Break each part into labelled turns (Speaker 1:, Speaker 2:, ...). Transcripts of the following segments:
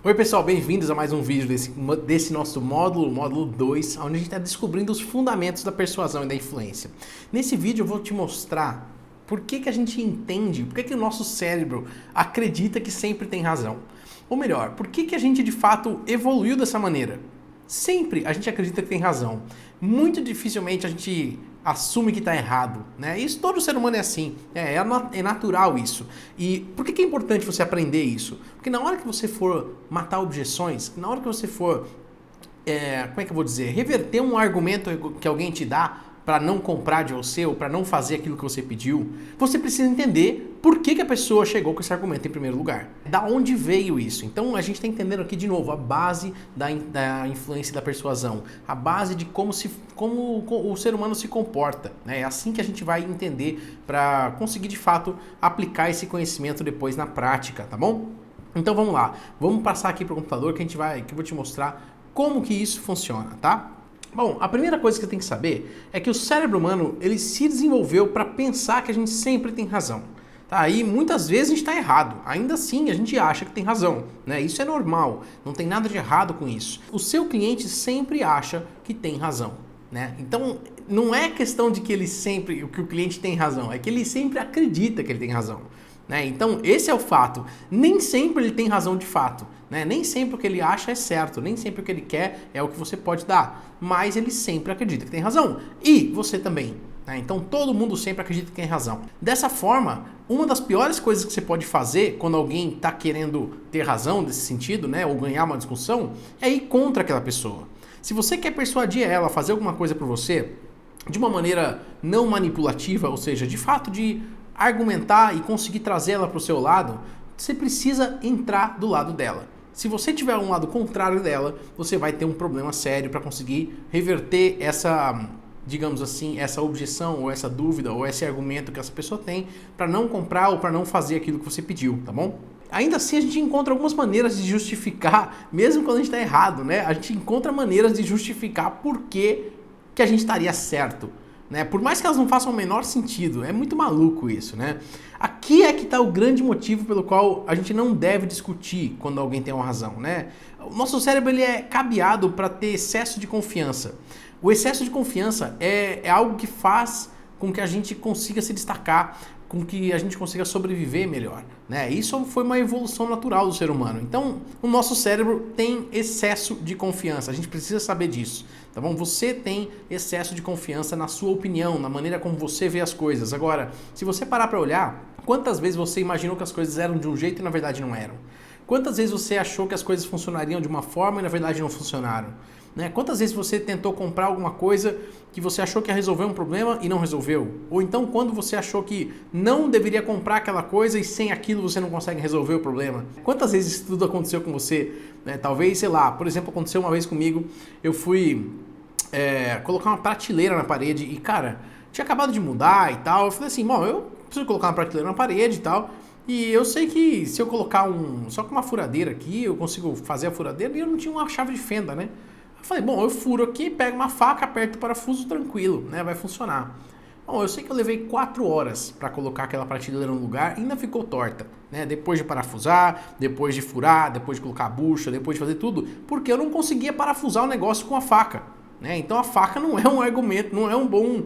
Speaker 1: Oi pessoal, bem-vindos a mais um vídeo desse nosso módulo 2, onde a gente está descobrindo os fundamentos da persuasão e da influência. Nesse vídeo eu vou te mostrar por que a gente entende, por que o nosso cérebro acredita que sempre tem razão. Ou melhor, por que a gente de fato evoluiu dessa maneira. Sempre a gente acredita que tem razão. Muito dificilmente a gente assume que está errado, né? Isso, todo ser humano é assim, é natural isso. E por que é importante você aprender isso? Porque na hora que você for matar objeções, na hora que você for, como é que eu vou dizer, reverter um argumento que alguém te dá para não comprar de você ou para não fazer aquilo que você pediu, você precisa entender por que a pessoa chegou com esse argumento em primeiro lugar. Da onde veio isso? Então a gente está entendendo aqui de novo a base da influência e da persuasão, a base de como o ser humano se comporta. Né? É assim que a gente vai entender para conseguir de fato aplicar esse conhecimento depois na prática, tá bom? Então vamos lá, vamos passar aqui para o computador que eu vou te mostrar como que isso funciona, tá? Bom, a primeira coisa que você tem que saber é que o cérebro humano ele se desenvolveu para pensar que a gente sempre tem razão. Tá? E muitas vezes a gente está errado, ainda assim a gente acha que tem razão. Né? Isso é normal, não tem nada de errado com isso. O seu cliente sempre acha que tem razão. Né? Então não é questão de que que o cliente tem razão, é que ele sempre acredita que ele tem razão. Né? Então esse é o fato. Nem sempre ele tem razão de fato. Né? Nem sempre o que ele acha é certo, nem sempre o que ele quer é o que você pode dar, mas ele sempre acredita que tem razão. E você também. Né? Então todo mundo sempre acredita que tem razão. Dessa forma, uma das piores coisas que você pode fazer quando alguém está querendo ter razão nesse sentido, né, ou ganhar uma discussão, é ir contra aquela pessoa. Se você quer persuadir ela a fazer alguma coisa por você, de uma maneira não manipulativa, ou seja, de fato de argumentar e conseguir trazê-la para o seu lado, você precisa entrar do lado dela. Se você tiver um lado contrário dela, você vai ter um problema sério para conseguir reverter essa, digamos assim, essa objeção ou essa dúvida ou esse argumento que essa pessoa tem para não comprar ou para não fazer aquilo que você pediu, tá bom? Ainda assim a gente encontra algumas maneiras de justificar, mesmo quando a gente está errado, né? A gente encontra maneiras de justificar por que a gente estaria certo. Né? Por mais que elas não façam o menor sentido, é muito maluco isso, né? Aqui é que está o grande motivo pelo qual a gente não deve discutir quando alguém tem uma razão, né? O nosso cérebro ele é cabeado para ter excesso de confiança. O excesso de confiança é algo que faz com que a gente consiga se destacar, com que a gente consiga sobreviver melhor, né? Isso foi uma evolução natural do ser humano. Então, o nosso cérebro tem excesso de confiança. A gente precisa saber disso, tá bom? Você tem excesso de confiança na sua opinião, na maneira como você vê as coisas. Agora, se você parar para olhar, quantas vezes você imaginou que as coisas eram de um jeito e na verdade não eram? Quantas vezes você achou que as coisas funcionariam de uma forma e na verdade não funcionaram? Né? Quantas vezes você tentou comprar alguma coisa que você achou que ia resolver um problema e não resolveu? Ou então quando você achou que não deveria comprar aquela coisa e sem aquilo você não consegue resolver o problema? Quantas vezes isso tudo aconteceu com você? Né? Talvez, sei lá, por exemplo, aconteceu uma vez comigo, eu fui colocar uma prateleira na parede e, cara, tinha acabado de mudar e tal. Eu falei assim, bom, eu preciso colocar uma prateleira na parede e tal. E eu sei que se eu colocar só com uma furadeira aqui, eu consigo fazer a furadeira e eu não tinha uma chave de fenda, né? Eu falei, bom, eu furo aqui, pego uma faca, aperto o parafuso, tranquilo, né? Vai funcionar. Bom, eu sei que eu levei 4 horas para colocar aquela prateleira no lugar e ainda ficou torta, né? Depois de parafusar, depois de furar, depois de colocar a bucha, depois de fazer tudo, porque eu não conseguia parafusar o negócio com a faca, né? Então a faca não é um argumento, não é um bom,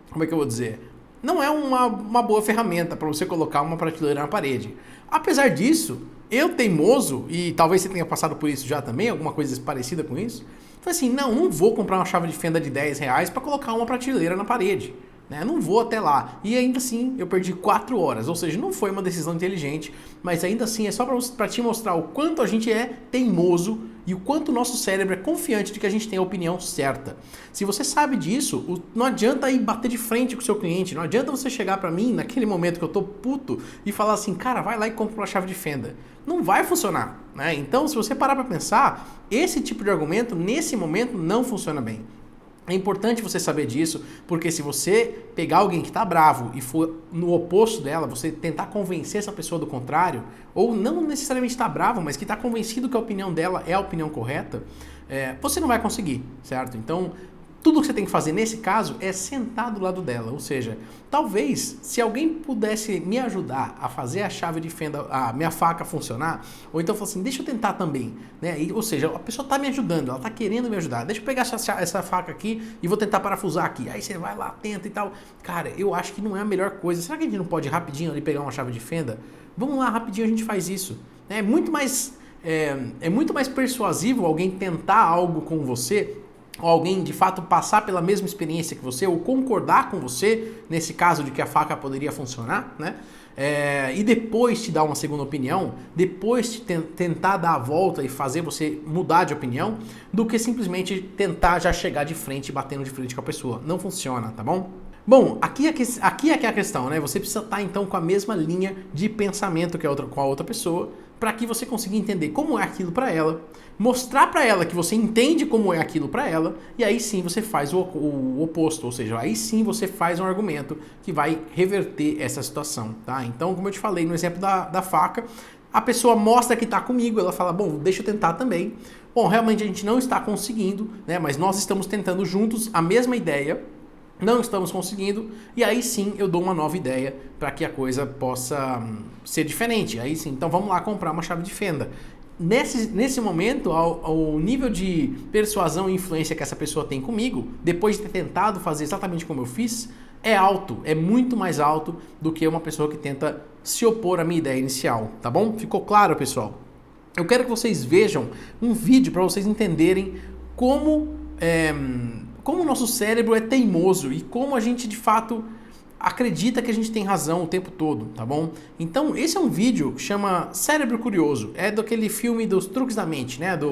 Speaker 1: como é que eu vou dizer? Não é uma boa ferramenta para você colocar uma prateleira na parede. Apesar disso, eu teimoso, e talvez você tenha passado por isso já também, alguma coisa parecida com isso, falei assim, não vou comprar uma chave de fenda de R$10 para colocar uma prateleira na parede. Né? Não vou até lá. E ainda assim, eu perdi 4 horas. Ou seja, não foi uma decisão inteligente, mas ainda assim é só para te mostrar o quanto a gente é teimoso e o quanto o nosso cérebro é confiante de que a gente tem a opinião certa. Se você sabe disso, não adianta ir bater de frente com o seu cliente, não adianta você chegar para mim naquele momento que eu tô puto e falar assim, cara, vai lá e compra uma chave de fenda. Não vai funcionar. Né? Então, se você parar para pensar, esse tipo de argumento, nesse momento, não funciona bem. É importante você saber disso, porque se você pegar alguém que está bravo e for no oposto dela, você tentar convencer essa pessoa do contrário, ou não necessariamente está bravo, mas que está convencido que a opinião dela é a opinião correta, você não vai conseguir, certo? Então, Tudo que você tem que fazer nesse caso é sentar do lado dela, ou seja, talvez se alguém pudesse me ajudar a fazer a chave de fenda, a minha faca funcionar, ou então falar assim, deixa eu tentar também, né? Ou seja, a pessoa está me ajudando, ela está querendo me ajudar, deixa eu pegar essa faca aqui e vou tentar parafusar aqui, aí você vai lá, tenta e tal. Cara, eu acho que não é a melhor coisa. Será que a gente não pode rapidinho ali pegar uma chave de fenda? Vamos lá, rapidinho a gente faz isso. É muito mais persuasivo alguém tentar algo com você, ou alguém de fato passar pela mesma experiência que você, ou concordar com você, nesse caso de que a faca poderia funcionar, né? E depois te dar uma segunda opinião, depois tentar dar a volta e fazer você mudar de opinião, do que simplesmente tentar já chegar de frente, batendo de frente com a pessoa. Não funciona, tá bom? Bom, aqui é que é a questão, né? Você precisa estar então com a mesma linha de pensamento que com a outra pessoa, para que você consiga entender como é aquilo para ela, mostrar para ela que você entende como é aquilo para ela, e aí sim você faz o oposto, ou seja, aí sim você faz um argumento que vai reverter essa situação, tá? Então, como eu te falei no exemplo da faca, a pessoa mostra que está comigo, ela fala, bom, deixa eu tentar também. Bom, realmente a gente não está conseguindo, né? Mas nós estamos tentando juntos a mesma ideia, não estamos conseguindo, e aí sim eu dou uma nova ideia para que a coisa possa ser diferente. Aí sim, então vamos lá comprar uma chave de fenda. Nesse momento, ao nível de persuasão e influência que essa pessoa tem comigo, depois de ter tentado fazer exatamente como eu fiz, é alto, é muito mais alto do que uma pessoa que tenta se opor à minha ideia inicial, tá bom? Ficou claro, pessoal? Eu quero que vocês vejam um vídeo para vocês entenderem como o nosso cérebro é teimoso e como a gente de fato acredita que a gente tem razão o tempo todo, tá bom? Então esse é um vídeo que chama Cérebro Curioso, é daquele filme dos Truques da Mente, né? De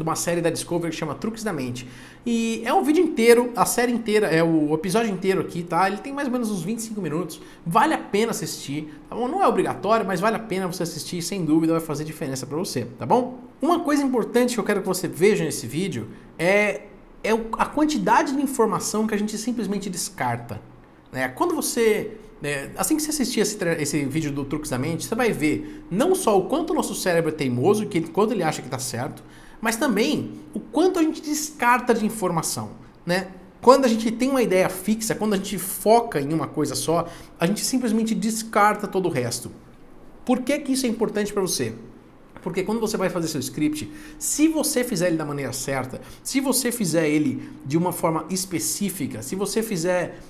Speaker 1: uma série da Discovery que chama Truques da Mente. E é um vídeo inteiro, a série inteira, é o episódio inteiro aqui, tá? Ele tem mais ou menos uns 25 minutos, vale a pena assistir, tá bom? Não é obrigatório, mas vale a pena você assistir, sem dúvida vai fazer diferença pra você, tá bom? Uma coisa importante que eu quero que você veja nesse vídeo é a quantidade de informação que a gente simplesmente descarta. Quando você... assim que você assistir esse vídeo do Truques da Mente, você vai ver não só o quanto o nosso cérebro é teimoso, quanto ele acha que está certo, mas também o quanto a gente descarta de informação, né? Quando a gente tem uma ideia fixa, quando a gente foca em uma coisa só, a gente simplesmente descarta todo o resto. Por que isso é importante para você? Porque quando você vai fazer seu script, se você fizer ele da maneira certa, se você fizer ele de uma forma específica, se você fizer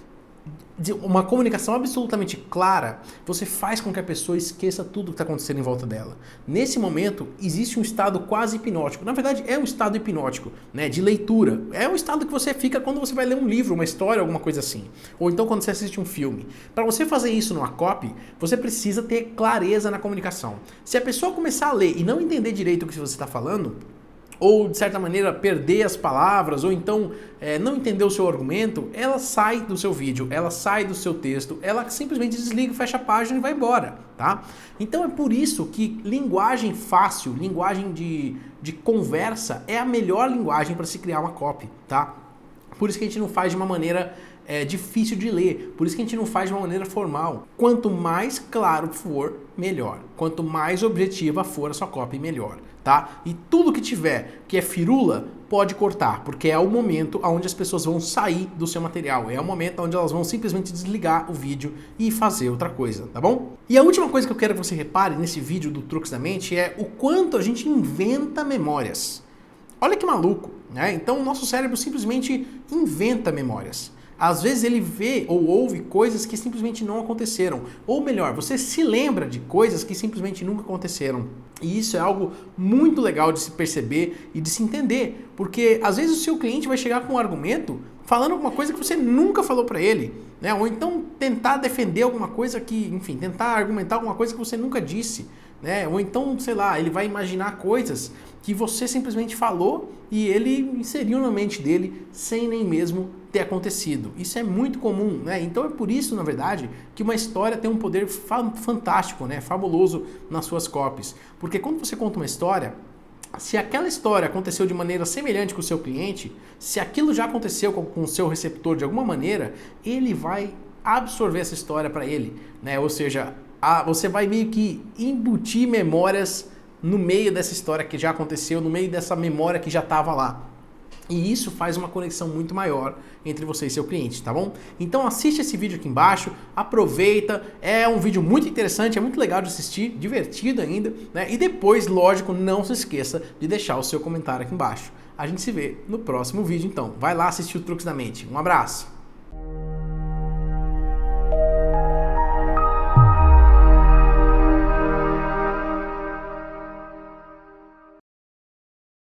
Speaker 1: uma comunicação absolutamente clara, você faz com que a pessoa esqueça tudo que está acontecendo em volta dela. Nesse momento, existe um estado quase hipnótico. Na verdade, é um estado hipnótico, né, de leitura. É um estado que você fica quando você vai ler um livro, uma história, alguma coisa assim. Ou então quando você assiste um filme. Para você fazer isso numa copy, você precisa ter clareza na comunicação. Se a pessoa começar a ler e não entender direito o que você está falando, ou de certa maneira perder as palavras, ou então não entender o seu argumento, ela sai do seu vídeo, ela sai do seu texto, ela simplesmente desliga, fecha a página e vai embora, tá? Então é por isso que linguagem fácil, linguagem de conversa é a melhor linguagem para se criar uma copy, tá? Por isso que a gente não faz de uma maneira difícil de ler, por isso que a gente não faz de uma maneira formal. Quanto mais claro for, melhor. Quanto mais objetiva for a sua copy, melhor, tá? E tudo que tiver que é firula, pode cortar, porque é o momento onde as pessoas vão sair do seu material, é o momento onde elas vão simplesmente desligar o vídeo e fazer outra coisa, tá bom? E a última coisa que eu quero que você repare nesse vídeo do Truques da Mente é o quanto a gente inventa memórias. Olha que maluco, né? Então o nosso cérebro simplesmente inventa memórias. Às vezes ele vê ou ouve coisas que simplesmente não aconteceram. Ou melhor, você se lembra de coisas que simplesmente nunca aconteceram. E isso é algo muito legal de se perceber e de se entender. Porque às vezes o seu cliente vai chegar com um argumento falando alguma coisa que você nunca falou para ele, né? Ou então tentar defender alguma coisa que, enfim, tentar argumentar alguma coisa que você nunca disse, né? Ou então, sei lá, ele vai imaginar coisas que você simplesmente falou e ele inseriu na mente dele sem nem mesmo ter acontecido. Isso é muito comum, né? Então é por isso, na verdade, que uma história tem um poder fantástico, né? Fabuloso nas suas copies. Porque quando você conta uma história, se aquela história aconteceu de maneira semelhante com o seu cliente, se aquilo já aconteceu com o seu receptor de alguma maneira, ele vai absorver essa história para ele, né? Ou seja, você vai meio que embutir memórias no meio dessa história que já aconteceu, no meio dessa memória que já estava lá. E isso faz uma conexão muito maior entre você e seu cliente, tá bom? Então assiste esse vídeo aqui embaixo, aproveita, é um vídeo muito interessante, é muito legal de assistir, divertido ainda, né? E depois, lógico, não se esqueça de deixar o seu comentário aqui embaixo. A gente se vê no próximo vídeo, então. Vai lá assistir o Truques da Mente. Um abraço!